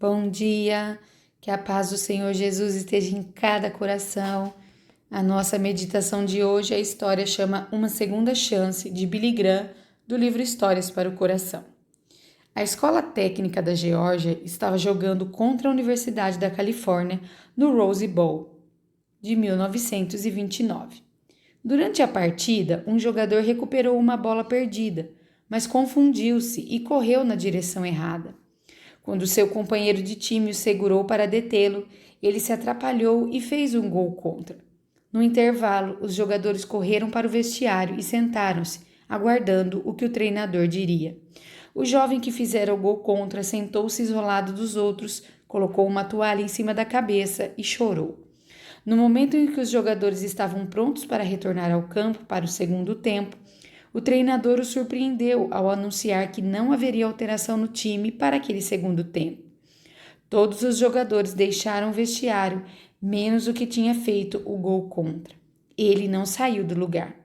Bom dia, que a paz do Senhor Jesus esteja em cada coração. A nossa meditação de hoje, a história chama Uma Segunda Chance, de Billy Graham, do livro Histórias para o Coração. A Escola Técnica da Geórgia estava jogando contra a Universidade da Califórnia no Rose Bowl de 1929. Durante a partida, um jogador recuperou uma bola perdida, mas confundiu-se e correu na direção errada. Quando seu companheiro de time o segurou para detê-lo, ele se atrapalhou e fez um gol contra. No intervalo, os jogadores correram para o vestiário e sentaram-se, aguardando o que o treinador diria. O jovem que fizera o gol contra sentou-se isolado dos outros, colocou uma toalha em cima da cabeça e chorou. No momento em que os jogadores estavam prontos para retornar ao campo para o segundo tempo, o treinador o surpreendeu ao anunciar que não haveria alteração no time para aquele segundo tempo. Todos os jogadores deixaram o vestiário, menos o que tinha feito o gol contra. Ele não saiu do lugar.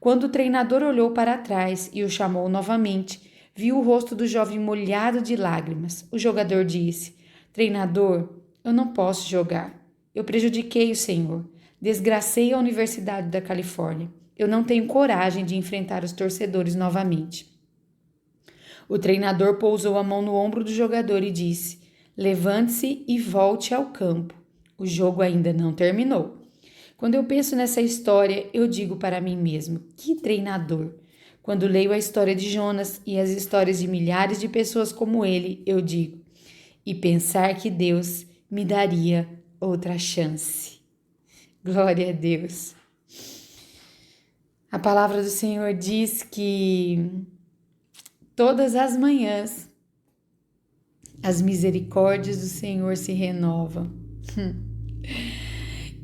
Quando o treinador olhou para trás e o chamou novamente, viu o rosto do jovem molhado de lágrimas. O jogador disse: "Treinador, eu não posso jogar. Eu prejudiquei o senhor. Desgracei a Universidade da Califórnia. Eu não tenho coragem de enfrentar os torcedores novamente." O treinador pousou a mão no ombro do jogador e disse: "Levante-se e volte ao campo. O jogo ainda não terminou." Quando eu penso nessa história, eu digo para mim mesmo: que treinador! Quando leio a história de Jonas e as histórias de milhares de pessoas como ele, eu digo: e pensar que Deus me daria outra chance. Glória a Deus. A palavra do Senhor diz que todas as manhãs as misericórdias do Senhor se renovam.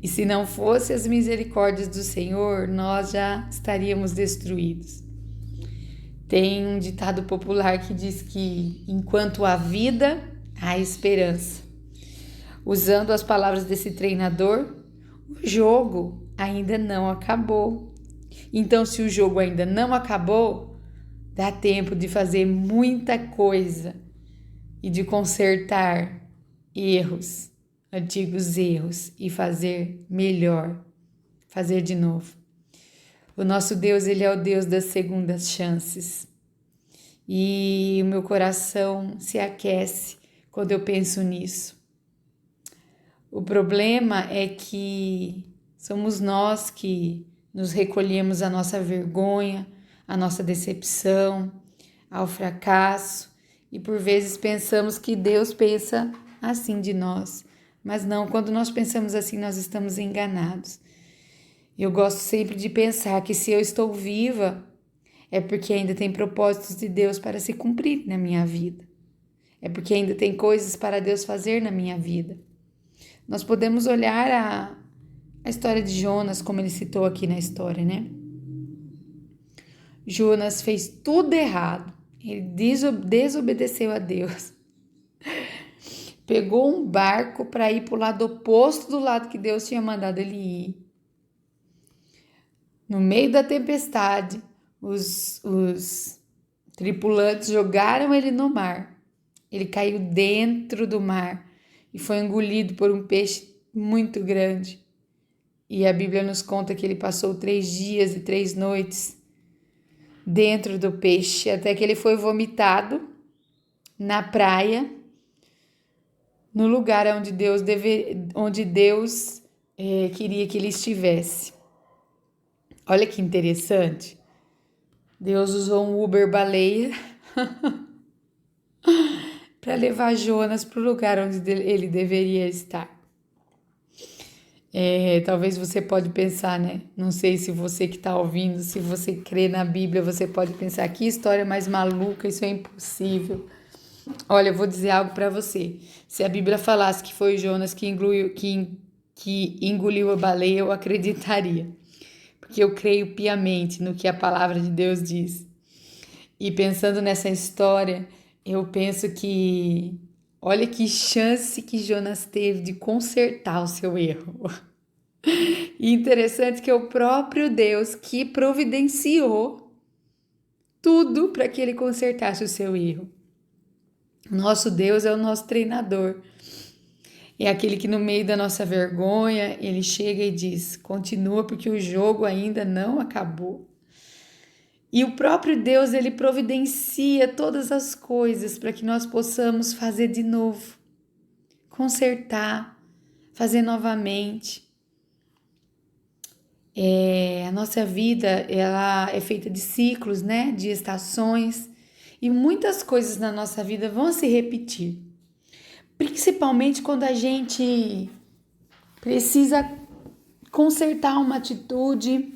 E se não fosse as misericórdias do Senhor, nós já estaríamos destruídos. Tem um ditado popular que diz que enquanto há vida, há esperança. Usando as palavras desse treinador, o jogo ainda não acabou. Então, se o jogo ainda não acabou, dá tempo de fazer muita coisa e de consertar erros, antigos erros, e fazer melhor, fazer de novo. O nosso Deus, Ele é o Deus das segundas chances. E o meu coração se aquece quando eu penso nisso. O problema é que somos nós que nos recolhemos à nossa vergonha, à nossa decepção, ao fracasso, e por vezes pensamos que Deus pensa assim de nós. Mas não, quando nós pensamos assim, nós estamos enganados. Eu gosto sempre de pensar que se eu estou viva, é porque ainda tem propósitos de Deus para se cumprir na minha vida. É porque ainda tem coisas para Deus fazer na minha vida. Nós podemos olhar a história de Jonas, como ele citou aqui na história, né? Jonas fez tudo errado. Ele desobedeceu a Deus. Pegou um barco para ir para o lado oposto do lado que Deus tinha mandado ele ir. No meio da tempestade, os tripulantes jogaram ele no mar. Ele caiu dentro do mar e foi engolido por um peixe muito grande. E a Bíblia nos conta que ele passou 3 dias e 3 noites dentro do peixe, até que ele foi vomitado na praia, no lugar onde Deus queria que ele estivesse. Olha que interessante. Deus usou um Uber-baleia para levar Jonas para o lugar onde ele deveria estar. Talvez você pode pensar, né? Não sei se você que está ouvindo, se você crê na Bíblia, você pode pensar: que história mais maluca, isso é impossível. Olha, eu vou dizer algo para você. Se a Bíblia falasse que foi Jonas que engoliu a baleia, eu acreditaria. Porque eu creio piamente no que a palavra de Deus diz. E pensando nessa história, eu penso que olha que chance que Jonas teve de consertar o seu erro. E interessante que é o próprio Deus que providenciou tudo para que ele consertasse o seu erro. Nosso Deus é o nosso treinador. É aquele que no meio da nossa vergonha, ele chega e diz: continua porque o jogo ainda não acabou. E o próprio Deus, ele providencia todas as coisas para que nós possamos fazer de novo, consertar, fazer novamente. A nossa vida, ela é feita de ciclos, né? De estações. E muitas coisas na nossa vida vão se repetir. Principalmente quando a gente precisa consertar uma atitude,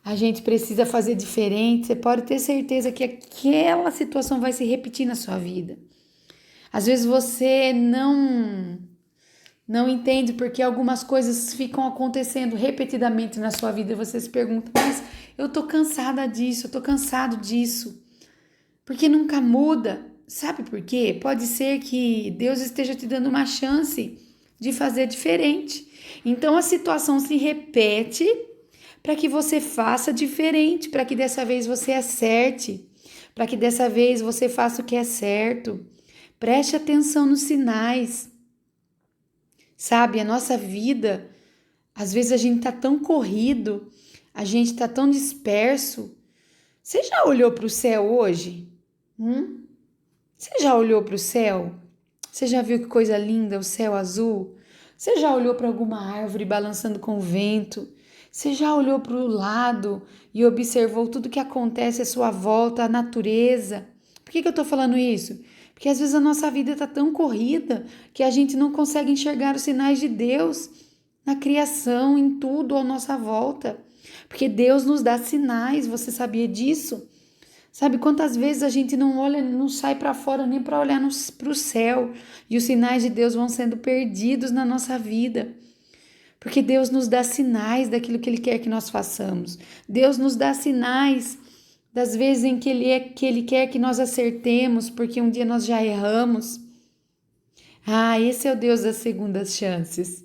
a gente precisa fazer diferente. Você pode ter certeza que aquela situação vai se repetir na sua vida. Às vezes você não entende porque algumas coisas ficam acontecendo repetidamente na sua vida e você se pergunta: mas eu tô cansada disso, eu tô cansado disso. Porque nunca muda. Sabe por quê? Pode ser que Deus esteja te dando uma chance de fazer diferente. Então a situação se repete para que você faça diferente, para que dessa vez você acerte, para que dessa vez você faça o que é certo. Preste atenção nos sinais. Sabe, a nossa vida, às vezes a gente tá tão corrido, a gente tá tão disperso. Você já olhou para o céu hoje? Você já olhou para o céu? Você já viu que coisa linda, o céu azul? Você já olhou para alguma árvore balançando com o vento? Você já olhou para o lado e observou tudo que acontece à sua volta, a natureza? Por que eu estou falando isso? Porque às vezes a nossa vida está tão corrida que a gente não consegue enxergar os sinais de Deus na criação, em tudo à nossa volta. Porque Deus nos dá sinais, você sabia disso? Sabe quantas vezes a gente não olha, não sai para fora nem para olhar para o céu e os sinais de Deus vão sendo perdidos na nossa vida. Porque Deus nos dá sinais daquilo que Ele quer que nós façamos. Deus nos dá sinais das vezes em que Ele quer que nós acertemos, porque um dia nós já erramos. Esse é o Deus das segundas chances.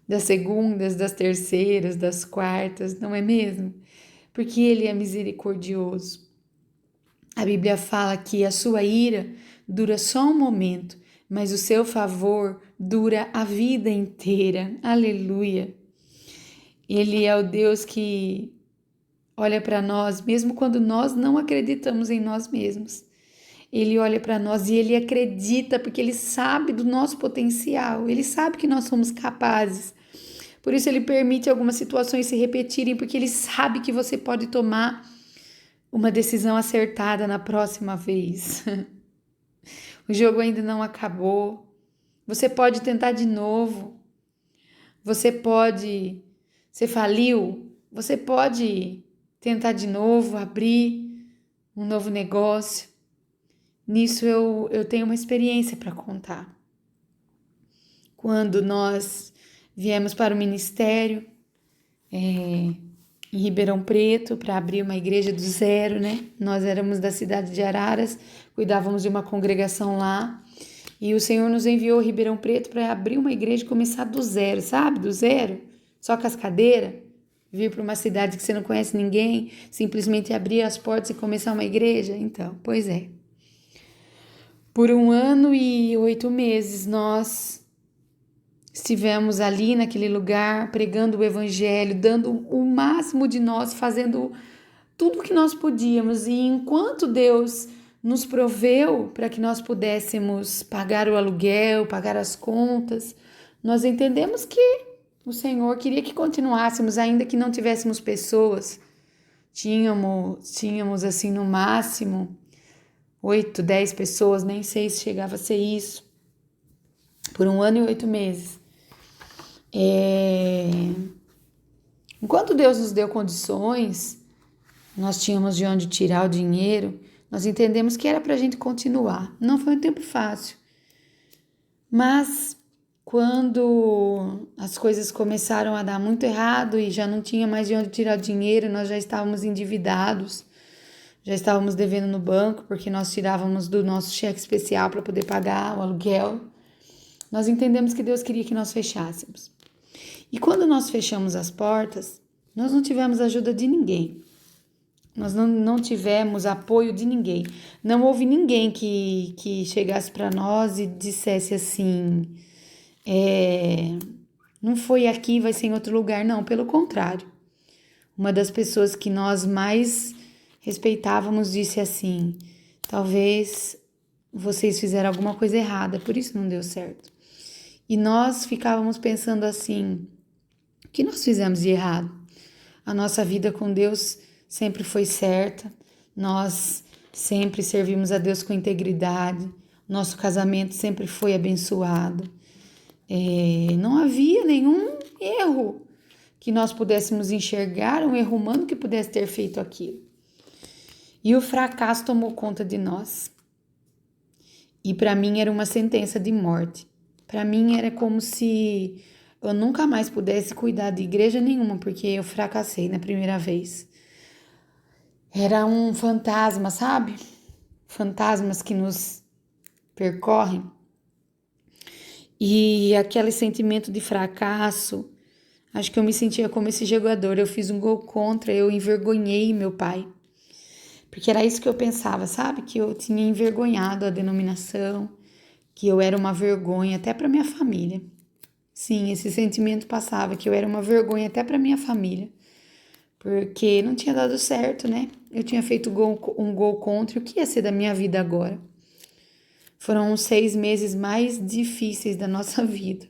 Das segundas, das terceiras, das quartas, não é mesmo? Porque Ele é misericordioso. A Bíblia fala que a sua ira dura só um momento, mas o seu favor dura a vida inteira. Aleluia! Ele é o Deus que olha para nós, mesmo quando nós não acreditamos em nós mesmos. Ele olha para nós e ele acredita porque ele sabe do nosso potencial, ele sabe que nós somos capazes. Por isso ele permite algumas situações se repetirem, porque ele sabe que você pode tomar uma decisão acertada na próxima vez. O jogo ainda não acabou. Você pode tentar de novo. Você faliu, você pode tentar de novo, abrir um novo negócio. Nisso eu tenho uma experiência para contar. Quando nós viemos para o ministério, em Ribeirão Preto, para abrir uma igreja do zero, né? Nós éramos da cidade de Araras, cuidávamos de uma congregação lá, e o Senhor nos enviou a Ribeirão Preto para abrir uma igreja e começar do zero, sabe? Do zero, só com as cadeiras, vir para uma cidade que você não conhece ninguém, simplesmente abrir as portas e começar uma igreja. Então, pois é. Por 1 ano e 8 meses, nós estivemos ali naquele lugar, pregando o evangelho, dando o máximo de nós, fazendo tudo o que nós podíamos. E enquanto Deus nos proveu para que nós pudéssemos pagar o aluguel, pagar as contas, nós entendemos que o Senhor queria que continuássemos, ainda que não tivéssemos pessoas. Tínhamos assim, no máximo 8, 10 pessoas, nem sei se chegava a ser isso, por 1 ano e 8 meses. Enquanto Deus nos deu condições, nós tínhamos de onde tirar o dinheiro, nós entendemos que era para a gente continuar. Não foi um tempo fácil, mas quando as coisas começaram a dar muito errado e já não tinha mais de onde tirar dinheiro, nós já estávamos endividados, já estávamos devendo no banco, porque nós tirávamos do nosso cheque especial para poder pagar o aluguel. Nós entendemos que Deus queria que nós fechássemos. E quando nós fechamos as portas, nós não tivemos ajuda de ninguém. Nós não tivemos apoio de ninguém. Não houve ninguém que chegasse para nós e dissesse assim: não foi aqui, vai ser em outro lugar. Não, pelo contrário. Uma das pessoas que nós mais respeitávamos disse assim: talvez vocês fizeram alguma coisa errada, por isso não deu certo. E nós ficávamos pensando assim: o que nós fizemos de errado? A nossa vida com Deus sempre foi certa, nós sempre servimos a Deus com integridade, nosso casamento sempre foi abençoado. Não havia nenhum erro que nós pudéssemos enxergar, um erro humano que pudesse ter feito aquilo. E o fracasso tomou conta de nós. E para mim era uma sentença de morte. Para mim era como se eu nunca mais pudesse cuidar de igreja nenhuma, porque eu fracassei na primeira vez. Era um fantasma, sabe? Fantasmas que nos percorrem. E aquele sentimento de fracasso, acho que eu me sentia como esse jogador. Eu fiz um gol contra, eu envergonhei meu pai. Porque era isso que eu pensava, sabe? Que eu tinha envergonhado a denominação, que eu era uma vergonha até para minha família. Sim, esse sentimento passava, que eu era uma vergonha até para minha família. Porque não tinha dado certo, né? Eu tinha feito um gol contra, o que ia ser da minha vida agora? Foram os 6 meses mais difíceis da nossa vida.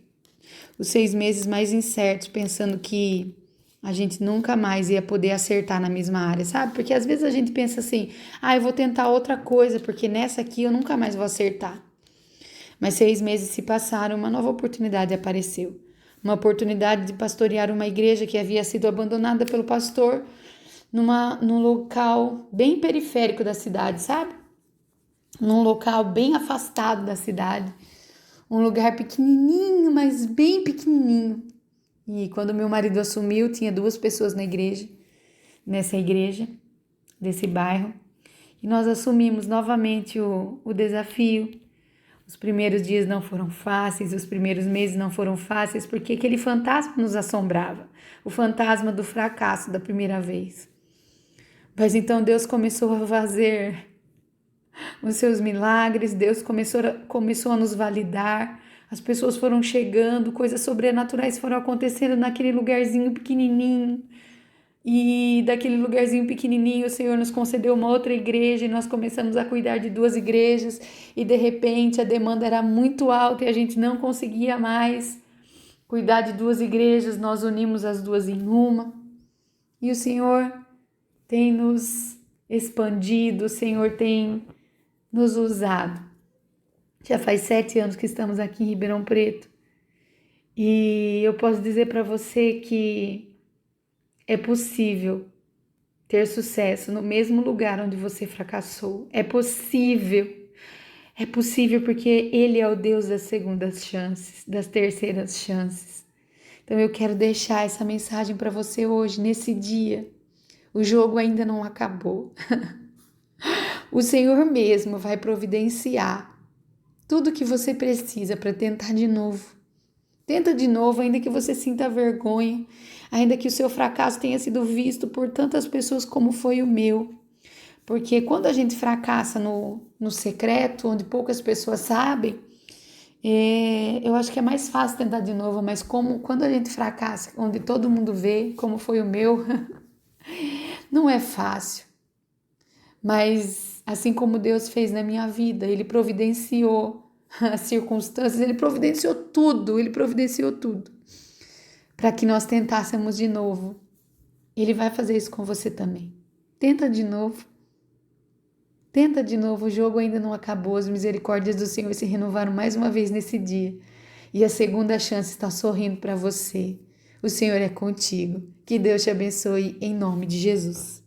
Os 6 meses mais incertos, pensando que a gente nunca mais ia poder acertar na mesma área, sabe? Porque às vezes a gente pensa assim, eu vou tentar outra coisa, porque nessa aqui eu nunca mais vou acertar. Mas 6 meses se passaram, uma nova oportunidade apareceu. Uma oportunidade de pastorear uma igreja que havia sido abandonada pelo pastor num local bem periférico da cidade, sabe? Num local bem afastado da cidade. Um lugar pequenininho, mas bem pequenininho. E quando meu marido assumiu, tinha 2 pessoas nessa igreja, desse bairro. E nós assumimos novamente o desafio. Os primeiros dias não foram fáceis, os primeiros meses não foram fáceis, porque aquele fantasma nos assombrava, o fantasma do fracasso da primeira vez. Mas então Deus começou a fazer os seus milagres, Deus começou a nos validar, as pessoas foram chegando, coisas sobrenaturais foram acontecendo naquele lugarzinho pequenininho. E daquele lugarzinho pequenininho, o Senhor nos concedeu uma outra igreja e nós começamos a cuidar de 2 igrejas e de repente a demanda era muito alta e a gente não conseguia mais cuidar de 2 igrejas, nós unimos as 2 em uma. E o Senhor tem nos expandido, o Senhor tem nos usado. Já faz 7 anos que estamos aqui em Ribeirão Preto e eu posso dizer para você que é possível ter sucesso no mesmo lugar onde você fracassou. É possível. É possível porque Ele é o Deus das segundas chances, das terceiras chances. Então eu quero deixar essa mensagem para você hoje, nesse dia. O jogo ainda não acabou. O Senhor mesmo vai providenciar tudo que você precisa para tentar de novo. Tenta de novo, ainda que você sinta vergonha, ainda que o seu fracasso tenha sido visto por tantas pessoas como foi o meu. Porque quando a gente fracassa no secreto, onde poucas pessoas sabem, eu acho que é mais fácil tentar de novo, mas quando a gente fracassa, onde todo mundo vê, como foi o meu, não é fácil. Mas assim como Deus fez na minha vida, Ele providenciou as circunstâncias, Ele providenciou tudo para que nós tentássemos de novo. Ele vai fazer isso com você também. Tenta de novo, o jogo ainda não acabou, as misericórdias do Senhor se renovaram mais uma vez nesse dia e a segunda chance está sorrindo para você. O Senhor é contigo. Que Deus te abençoe em nome de Jesus.